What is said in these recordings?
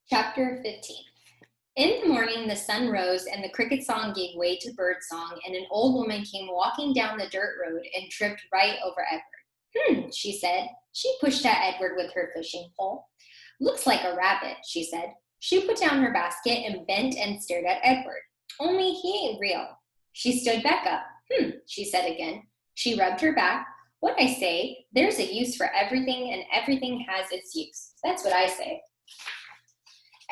Chapter 15. In the morning, the sun rose, and the cricket song gave way to bird song, and an old woman came walking down the dirt road and tripped right over Edward. She said. She pushed at Edward with her fishing pole. Looks like a rabbit, she said. She put down her basket and bent and stared at Edward. Only he ain't real. She stood back up. She said again. She rubbed her back. What I say, there's a use for everything, and everything has its use. That's what I say.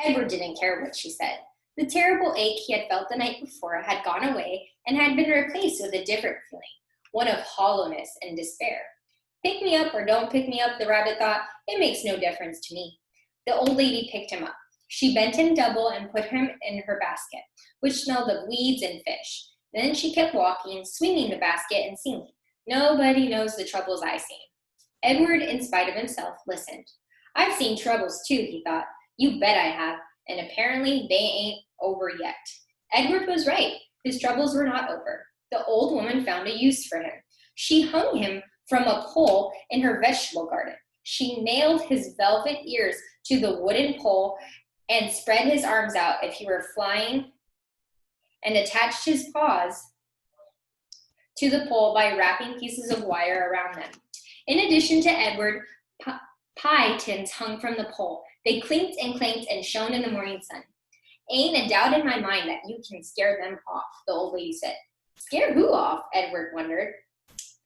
Edward didn't care what she said. The terrible ache he had felt the night before had gone away and had been replaced with a different feeling, one of hollowness and despair. Pick me up or don't pick me up, the rabbit thought, it makes no difference to me. The old lady picked him up. She bent him double and put him in her basket, which smelled of weeds and fish. Then she kept walking, swinging the basket and singing, Nobody knows the troubles I see. Edward, in spite of himself, listened. I've seen troubles too, he thought. You bet I have, and apparently they ain't over yet. Edward was right. His troubles were not over. The old woman found a use for him. She hung him from a pole in her vegetable garden. She nailed his velvet ears to the wooden pole and spread his arms out if he were flying and attached his paws to the pole by wrapping pieces of wire around them. In addition to Edward, pie tins hung from the pole. They clinked and clanked and shone in the morning sun. Ain't a doubt in my mind that you can scare them off, the old lady said. Scare who off? Edward wondered.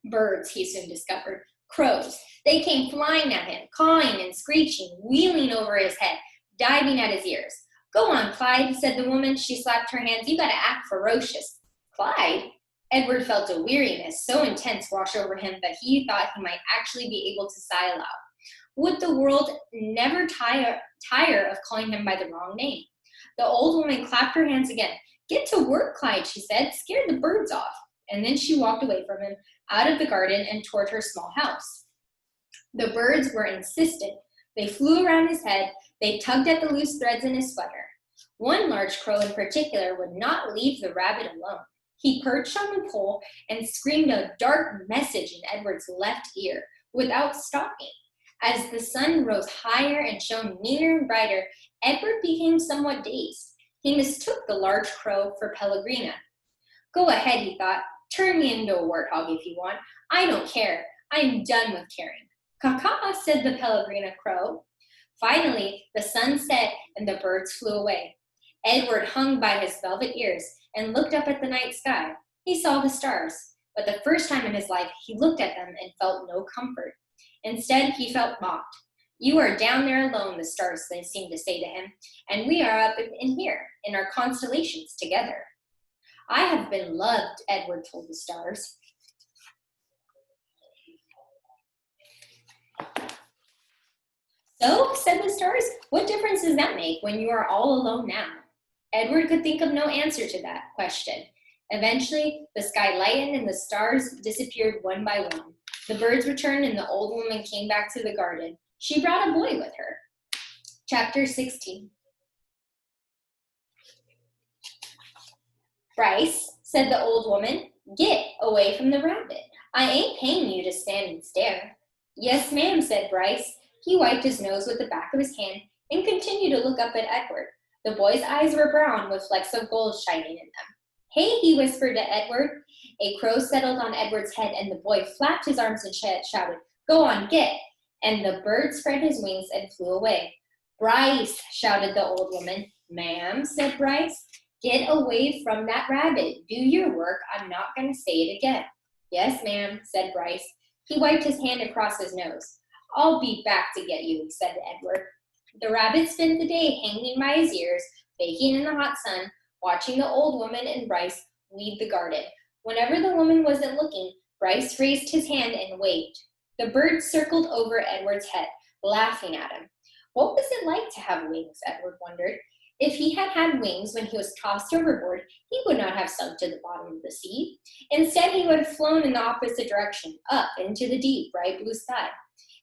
Birds, he soon discovered. Crows. They came flying at him, cawing and screeching, wheeling over his head, diving at his ears. Go on, Clyde, said the woman. She slapped her hands. You gotta act ferocious. Clyde? Edward felt a weariness so intense wash over him that he thought he might actually be able to sigh aloud. Would the world never tire of calling him by the wrong name? The old woman clapped her hands again. Get to work, Clyde, she said. Scare the birds off. And then she walked away from him, out of the garden and toward her small house. The birds were insistent. They flew around his head. They tugged at the loose threads in his sweater. One large crow in particular would not leave the rabbit alone. He perched on the pole and screamed a dark message in Edward's left ear without stopping. As the sun rose higher and shone nearer and brighter, Edward became somewhat dazed. He mistook the large crow for Pellegrina. Go ahead, he thought. Turn me into a warthog if you want. I don't care. I'm done with caring. Caw-caw, said the Pellegrina crow. Finally, the sun set and the birds flew away. Edward hung by his velvet ears and looked up at the night sky. He saw the stars, but the first time in his life he looked at them and felt no comfort. Instead, he felt mocked. You are down there alone, the stars seemed to say to him, and we are up in here, in our constellations together. I have been loved, Edward told the stars. So, said the stars, what difference does that make when you are all alone now? Edward could think of no answer to that question. Eventually, the sky lightened and the stars disappeared one by one. The birds returned and the old woman came back to the garden. She brought a boy with her. Chapter 16. Bryce, said the old woman, get away from the rabbit. I ain't paying you to stand and stare. Yes, ma'am, said Bryce. He wiped his nose with the back of his hand and continued to look up at Edward. The boy's eyes were brown with flecks of gold shining in them. Hey, he whispered to Edward. A crow settled on Edward's head, and the boy flapped his arms and shouted, Go on, get! And the bird spread his wings and flew away. Bryce, shouted the old woman. Ma'am, said Bryce, get away from that rabbit. Do your work. I'm not going to say it again. Yes, ma'am, said Bryce. He wiped his hand across his nose. I'll be back to get you, said Edward. The rabbit spent the day hanging by his ears, baking in the hot sun, watching the old woman and Bryce weed the garden. Whenever the woman wasn't looking, Bryce raised his hand and waved. The bird circled over Edward's head, laughing at him. What was it like to have wings, Edward wondered. If he had had wings when he was tossed overboard, he would not have sunk to the bottom of the sea. Instead, he would have flown in the opposite direction, up into the deep, bright blue sky.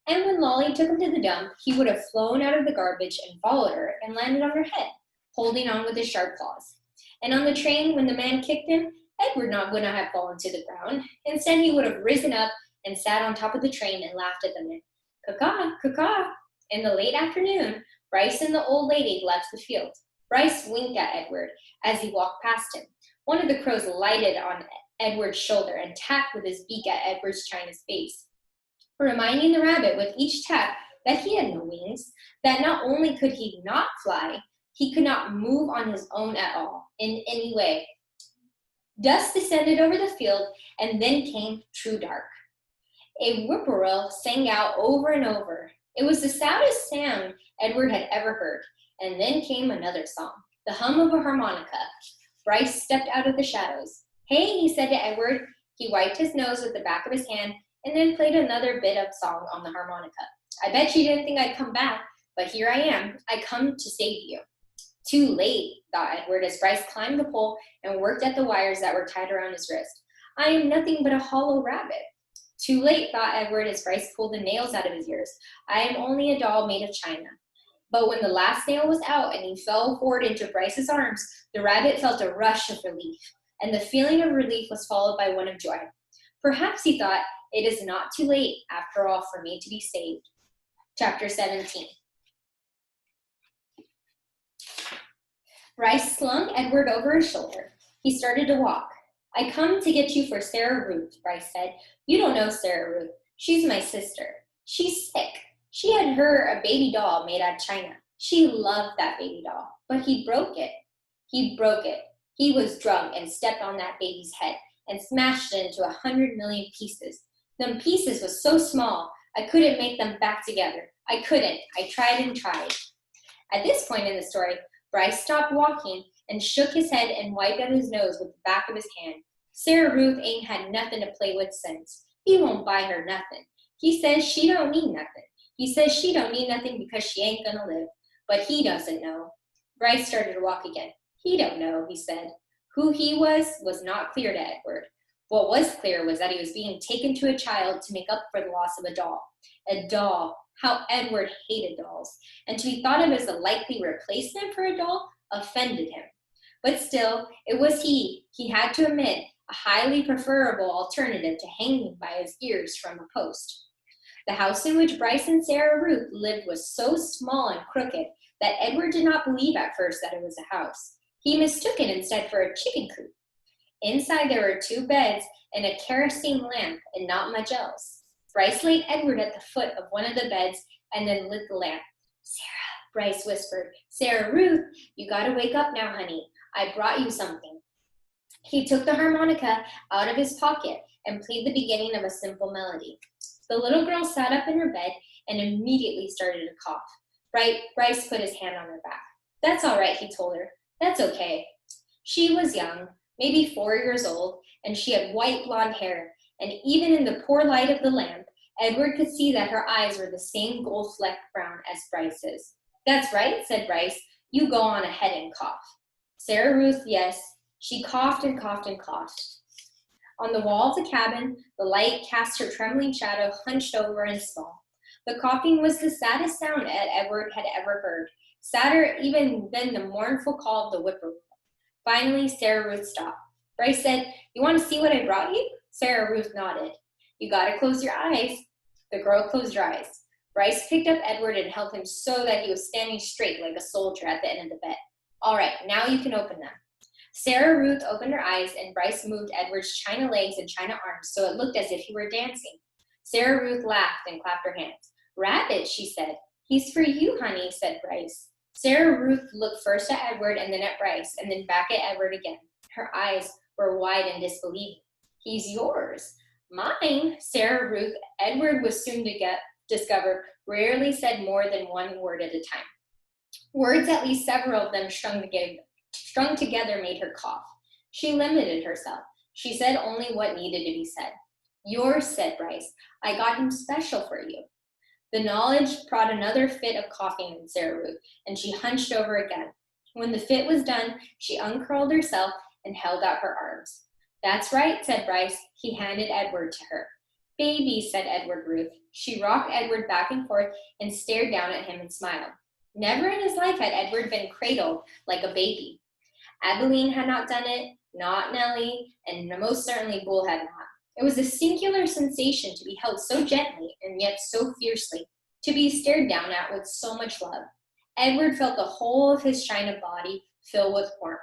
And when Lolly took him to the dump, he would have flown out of the garbage and followed her and landed on her head, holding on with his sharp claws. And on the train, when the man kicked him, Edward would not have fallen to the ground. Instead, he would have risen up and sat on top of the train and laughed at the men. Caw-caw, caw-caw. In the late afternoon, Bryce and the old lady left the field. Bryce winked at Edward as he walked past him. One of the crows lighted on Edward's shoulder and tapped with his beak at Edward's China's face, reminding the rabbit with each tap that he had no wings, that not only could he not fly, he could not move on his own at all, in any way. Dusk descended over the field, and then came true dark. A whippoorwill sang out over and over. It was the saddest sound Edward had ever heard. And then came another song, the hum of a harmonica. Bryce stepped out of the shadows. Hey, he said to Edward. He wiped his nose with the back of his hand and then played another bit of song on the harmonica. I bet you didn't think I'd come back, but here I am. I come to save you. Too late, thought Edward as Bryce climbed the pole and worked at the wires that were tied around his wrist. I am nothing but a hollow rabbit. Too late, thought Edward as Bryce pulled the nails out of his ears. I am only a doll made of china. But when the last nail was out and he fell forward into Bryce's arms, the rabbit felt a rush of relief, and the feeling of relief was followed by one of joy. Perhaps, he thought, it is not too late, after all, for me to be saved. Chapter 17. Bryce slung Edward over his shoulder. He started to walk. I come to get you for Sarah Ruth, Bryce said. You don't know Sarah Ruth. She's my sister. She's sick. She had her a baby doll made out of china. She loved that baby doll, but he broke it. He broke it. He was drunk and stepped on that baby's head and smashed it into 100 million pieces. Them pieces was so small, I couldn't make them back together. I couldn't. I tried and tried. At this point in the story, Bryce stopped walking and shook his head and wiped at his nose with the back of his hand. Sarah Ruth ain't had nothing to play with since. He won't buy her nothing. He says she don't need nothing. He says she don't need nothing because she ain't gonna live. But he doesn't know. Bryce started to walk again. He don't know, he said. Who he was not clear to Edward. What was clear was that he was being taken to a child to make up for the loss of a doll. A doll. How Edward hated dolls. And to be thought of as a likely replacement for a doll offended him. But still, it was he had to admit, a highly preferable alternative to hanging by his ears from a post. The house in which Bryce and Sarah Ruth lived was so small and crooked that Edward did not believe at first that it was a house. He mistook it instead for a chicken coop. Inside there were 2 beds and a kerosene lamp and not much else. Bryce laid Edward at the foot of one of the beds and then lit the lamp. Sarah, Bryce whispered. Sarah Ruth, you gotta wake up now, honey. I brought you something. He took the harmonica out of his pocket and played the beginning of a simple melody. The little girl sat up in her bed and immediately started to cough. Bryce put his hand on her back. That's all right, he told her. That's okay. She was young, maybe 4 years old, and she had white blonde hair, and even in the poor light of the lamp, Edward could see that her eyes were the same gold-flecked brown as Bryce's. That's right, said Bryce. You go on ahead and cough. Sarah Ruth, yes. She coughed and coughed and coughed. On the wall of the cabin, the light cast her trembling shadow hunched over and small. The coughing was the saddest sound Edward had ever heard, sadder even than the mournful call of the whippoorwill. Finally, Sarah Ruth stopped. Bryce said, You want to see what I brought you? Sarah Ruth nodded. You gotta close your eyes. The girl closed her eyes. Bryce picked up Edward and held him so that he was standing straight like a soldier at the end of the bed. All right, now you can open them. Sarah Ruth opened her eyes, and Bryce moved Edward's china legs and china arms so it looked as if he were dancing. Sarah Ruth laughed and clapped her hands. Rabbit, she said. He's for you, honey, said Bryce. Sarah Ruth looked first at Edward and then at Bryce, and then back at Edward again. Her eyes were wide in disbelief. He's yours. Mine, Sarah Ruth, Edward was soon to discover, rarely said more than one word at a time. Words, at least several of them strung together, made her cough. She limited herself. She said only what needed to be said. Yours, said Bryce. I got him special for you. The knowledge brought another fit of coughing in Sarah Ruth, and she hunched over again. When the fit was done, she uncurled herself and held out her arms. That's right, said Bryce. He handed Edward to her. Baby, said Edward Ruth. She rocked Edward back and forth and stared down at him and smiled. Never in his life had Edward been cradled like a baby. Abilene had not done it, not Nellie, and most certainly Bull had not. It was a singular sensation to be held so gently and yet so fiercely, to be stared down at with so much love. Edward felt the whole of his china body fill with warmth.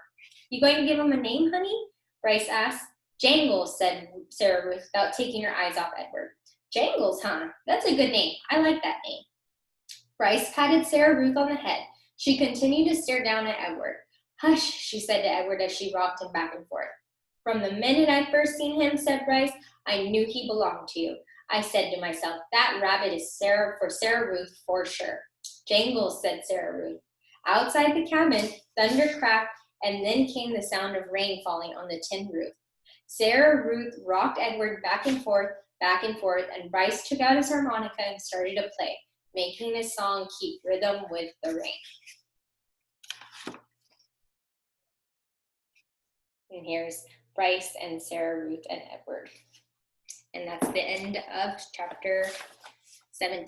You going to give him a name, honey? Bryce asked. Jangles, said Sarah Ruth, without taking her eyes off Edward. Jangles, huh? That's a good name. I like that name. Bryce patted Sarah Ruth on the head. She continued to stare down at Edward. Hush, she said to Edward as she rocked him back and forth. From the minute I first seen him, said Bryce, I knew he belonged to you. I said to myself, that rabbit is for Sarah Ruth for sure. Jangles, said Sarah Ruth. Outside the cabin, thunder cracked, and then came the sound of rain falling on the tin roof. Sarah Ruth rocked Edward back and forth, and Bryce took out his harmonica and started to play, making the song keep rhythm with the rain. And here's Bryce and Sarah Ruth and Edward. And that's the end of chapter 17.